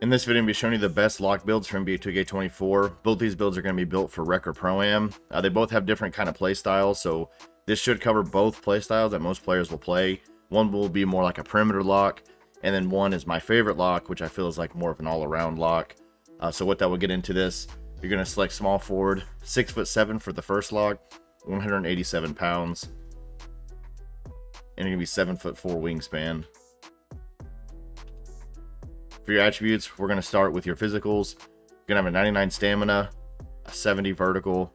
In this video, I'm going to be showing you the best lock builds for NBA 2K24. Both these builds are going to be built for Rec or ProAm. They both have different kind of play styles, so this should cover both play styles that most players will play. One will be more like a perimeter lock, and then one is my favorite lock, which I feel is like more of an all-around lock. So what that will get into this, you're going to select small forward, 6'7" for the first lock, 187 pounds, and you're going to be 7'4" wingspan. For your attributes, we're going to start with your physicals. You're going to have a 99 stamina, a 70 vertical,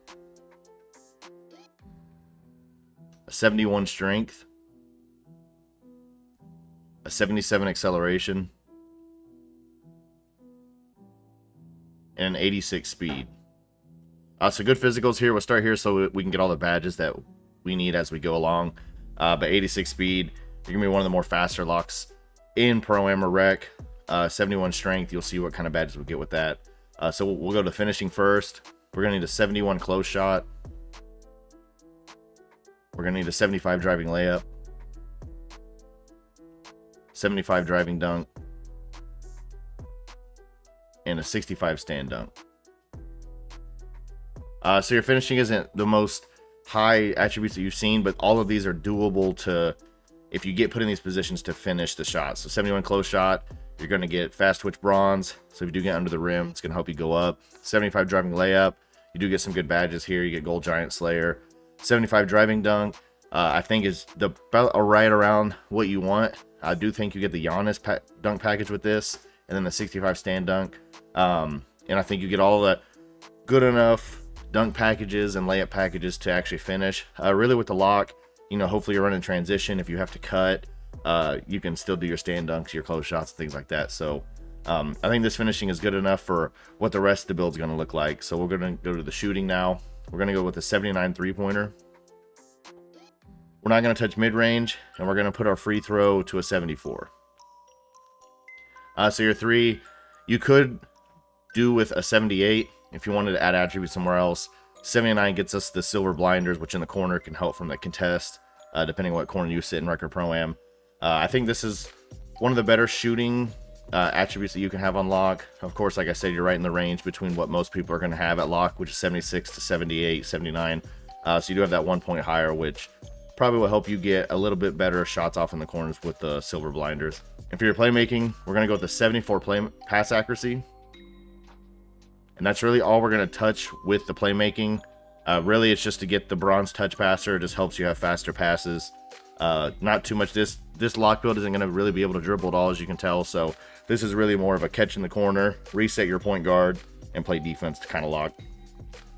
a 71 strength, a 77 acceleration, and an 86 speed. So good physicals here. We'll start here so we can get all the badges that we need as we go along. But 86 speed, you're going to be one of the more faster locks in Pro-Am or Rec. 71 strength, you'll see what kind of badges we get with that. So we'll go to finishing first. We're going to need a 71 close shot. We're going to need a 75 driving layup, 75 driving dunk, and a 65 stand dunk. So your finishing isn't the most high attributes that you've seen, but all of these are doable to, if you get put in these positions, to finish the shot. So 71 close shot, you're going to get fast twitch bronze. So if you do get under the rim, it's going to help you go up. 75 driving layup, you do get some good badges here. You get gold giant slayer. 75 driving dunk, I think is about right around what you want. I do think you get the Giannis dunk package with this, and then the 65 stand dunk. And I think you get all the good enough dunk packages and layup packages to actually finish. Really with the lock, you know, hopefully you're running transition. If you have to cut, you can still do your stand dunks, your close shots, things like that. So I think this finishing is good enough for what the rest of the build is going to look like. So we're going to go to the shooting now. We're going to go with a 79 three-pointer. We're not going to touch mid-range, and we're going to put our free throw to a 74. So your three, you could do with a 78 if you wanted to add attributes somewhere else. 79 gets us the silver blinders, which in the corner can help from the contest, depending on what corner you sit in Rec or Pro-Am. I think this is one of the better shooting attributes that you can have on lock. Of course, like I said, you're right in the range between what most people are going to have at lock, which is 76 to 78, 79. So you do have that 1 point higher, which probably will help you get a little bit better shots off in the corners with the silver blinders. And for your playmaking, we're going to go with the 74 pass accuracy. And that's really all we're going to touch with the playmaking. Really, it's just to get the bronze touch passer. It just helps you have faster passes. Not too much. This lock build isn't going to really be able to dribble at all, as you can tell. So this is really more of a catch in the corner, reset your point guard, and play defense to kind of lock.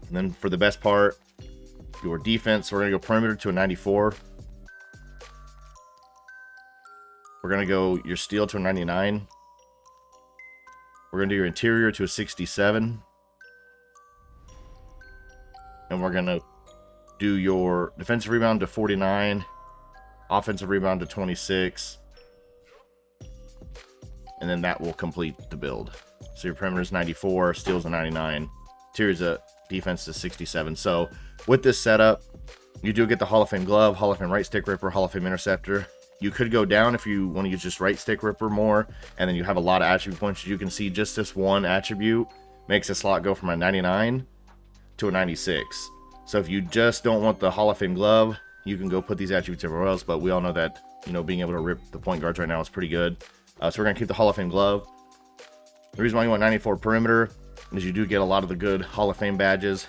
And then for the best part, your defense, we're going to go perimeter to a 94. We're going to go your steal to a 99. We're going to do your interior to a 67. And we're going to do your defensive rebound to 49. Offensive rebound to 26. And then that will complete the build. So your perimeter is 94, steals a 99, interior's a defense to 67. So with this setup, you do get the Hall of Fame glove, Hall of Fame right stick ripper, Hall of Fame interceptor. You could go down if you want to use just right stick ripper more, and then you have a lot of attribute points. As you can see, just this one attribute makes a slot go from a 99 to a 96. So if you just don't want the Hall of Fame glove, you can go put these attributes everywhere else, but we all know that, you know, being able to rip the point guards right now is pretty good. So we're going to keep the Hall of Fame glove. The reason why you want 94 perimeter is you do get a lot of the good Hall of Fame badges,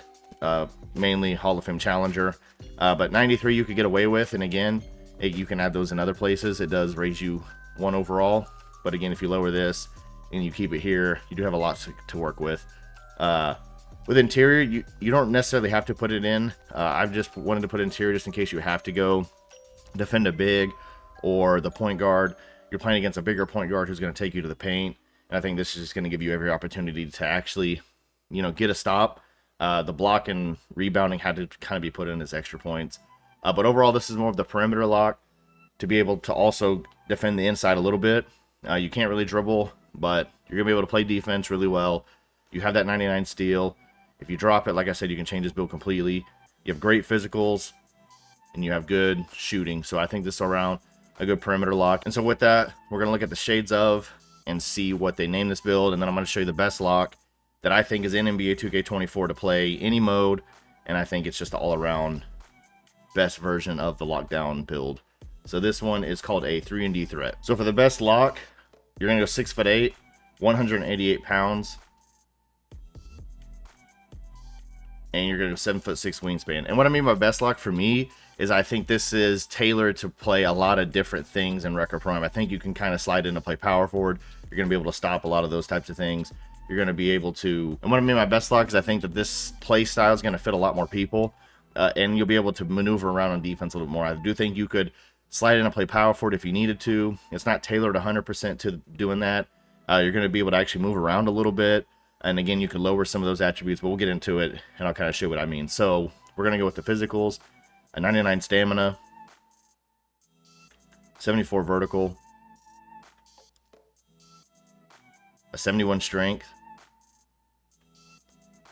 mainly Hall of Fame Challenger. But 93 you could get away with, and again, you can add those in other places. It does raise you 1 overall, but again, if you lower this and you keep it here, you do have a lot to work with. With interior, you don't necessarily have to put it in. I've just wanted to put interior just in case you have to go defend a big or the point guard. You're playing against a bigger point guard who's going to take you to the paint. And I think this is just going to give you every opportunity to actually, you know, get a stop. The block and rebounding had to kind of be put in as extra points. But overall, this is more of the perimeter lock to be able to also defend the inside a little bit. You can't really dribble, but you're going to be able to play defense really well. You have that 99 steal. If you drop it, like I said, you can change this build completely. You have great physicals, and you have good shooting. So I think this is around a good perimeter lock. And so with that, we're going to look at the shades of and see what they name this build, and then I'm going to show you the best lock that I think is in NBA 2K24 to play any mode, and I think it's just the all-around best version of the lockdown build. So this one is called a 3-and-D threat. So for the best lock, you're going to go 6'8", 188 pounds, and you're going to go 7'6" wingspan. And what I mean by best lock for me is I think this is tailored to play a lot of different things in Rec and ProAm. I think you can kind of slide in to play power forward. You're going to be able to stop a lot of those types of things. You're going to be able to, and what I mean by best lock is I think that this play style is going to fit a lot more people, and you'll be able to maneuver around on defense a little bit more. I do think you could slide in and play power forward if you needed to. It's not tailored 100% to doing that. You're going to be able to actually move around a little bit, and again, you can lower some of those attributes, but we'll get into it, and I'll kind of show you what I mean. So we're going to go with the physicals: a 99 stamina, 74 vertical, a 71 strength,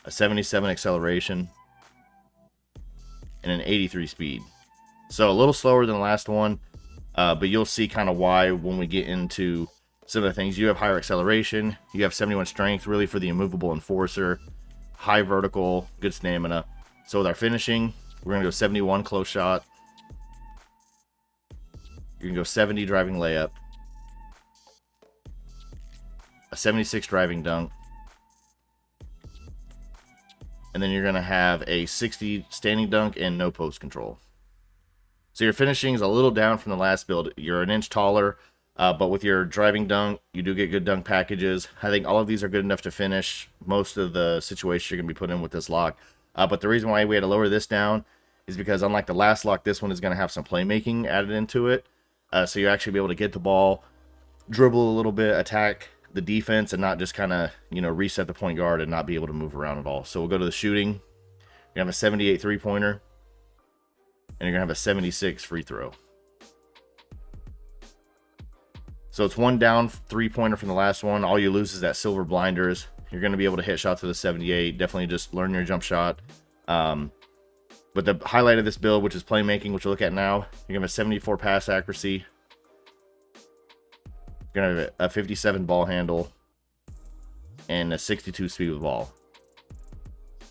a 77 acceleration, and an 83 speed. So a little slower than the last one, but you'll see kind of why when we get into some of the things. You have higher acceleration, you have 71 strength, really for the immovable enforcer, high vertical, good stamina. So with our finishing, we're going to go 71 close shot, you can go 70 driving layup, a 76 driving dunk, and then you're going to have a 60 standing dunk and no post control. So your finishing is a little down from the last build. You're an inch taller, but with your driving dunk, you do get good dunk packages. I think all of these are good enough to finish most of the situations you're going to be put in with this lock. But the reason why we had to lower this down is because unlike the last lock, this one is going to have some playmaking added into it. So you actually be able to get the ball, dribble a little bit, attack the defense, and not just kind of, reset the point guard and not be able to move around at all. So we'll go to the shooting. You're going to have a 78 three-pointer, and you're going to have a 76 free throw. So it's one down three-pointer from the last one. All you lose is that silver blinders. You're going to be able to hit shots with a 78. Definitely just learn your jump shot. But the highlight of this build, which is playmaking, which we'll look at now, you're going to have a 74 pass accuracy. You're going to have a 57 ball handle and a 62 speed with the ball.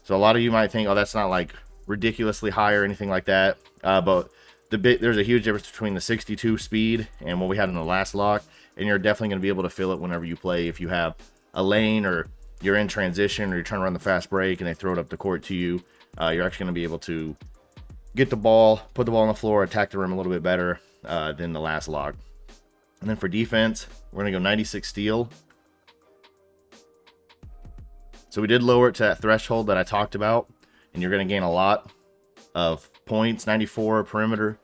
So a lot of you might think, oh, that's not like ridiculously high or anything like that. But there's a huge difference between the 62 speed and what we had in the last lock. And you're definitely going to be able to feel it whenever you play. If you have a lane or you're in transition or you're trying to run the fast break and they throw it up the court to you, you're actually going to be able to get the ball, put the ball on the floor, attack the rim a little bit better than the last lock. And then for defense, we're going to go 96 steal. So we did lower it to that threshold that I talked about, and you're going to gain a lot of points. 94 perimeter.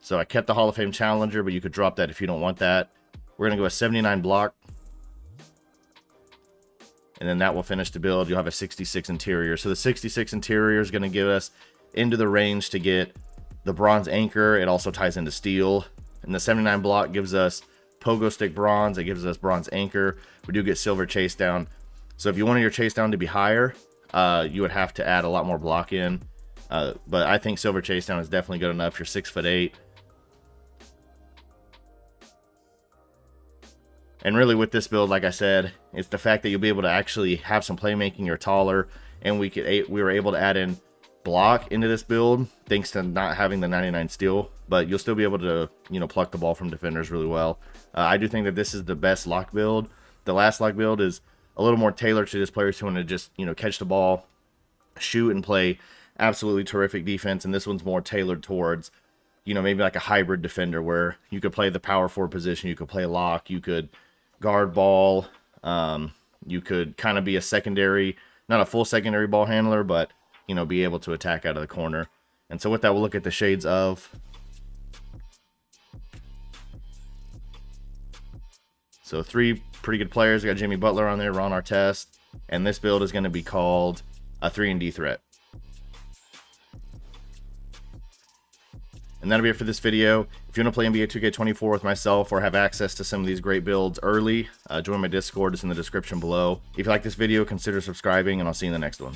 So I kept the Hall of Fame Challenger, but you could drop that if you don't want that. We're going to go a 79 block. And then that will finish the build. You'll have a 66 interior. So the 66 interior is going to give us into the range to get the bronze anchor. It also ties into steel. And the 79 block gives us pogo stick bronze. It gives us bronze anchor. We do get silver chase down. So if you wanted your chase down to be higher, you would have to add a lot more block in. But I think silver chase down is definitely good enough. You're 6'8". And really with this build, like I said, it's the fact that you'll be able to actually have some playmaking. You're taller, and we were able to add in block into this build thanks to not having the 99 steal, but you'll still be able to pluck the ball from defenders really well. I do think that this is the best lock build. The last lock build is a little more tailored to just players who want to just catch the ball, shoot, and play absolutely terrific defense. And this one's more tailored towards maybe like a hybrid defender where you could play the power forward position, you could play lock, you could guard ball, you could kind of be a secondary, not a full secondary ball handler, but be able to attack out of the corner. And so with that, we'll look at the shades of. So 3 pretty good players. We got Jimmy Butler on there, Ron Artest, and this build is going to be called a 3-and-D threat. And that'll be it for this video. If you want to play NBA 2K24 with myself or have access to some of these great builds early, join my Discord. It's in the description below. If you like this video, consider subscribing, and I'll see you in the next one.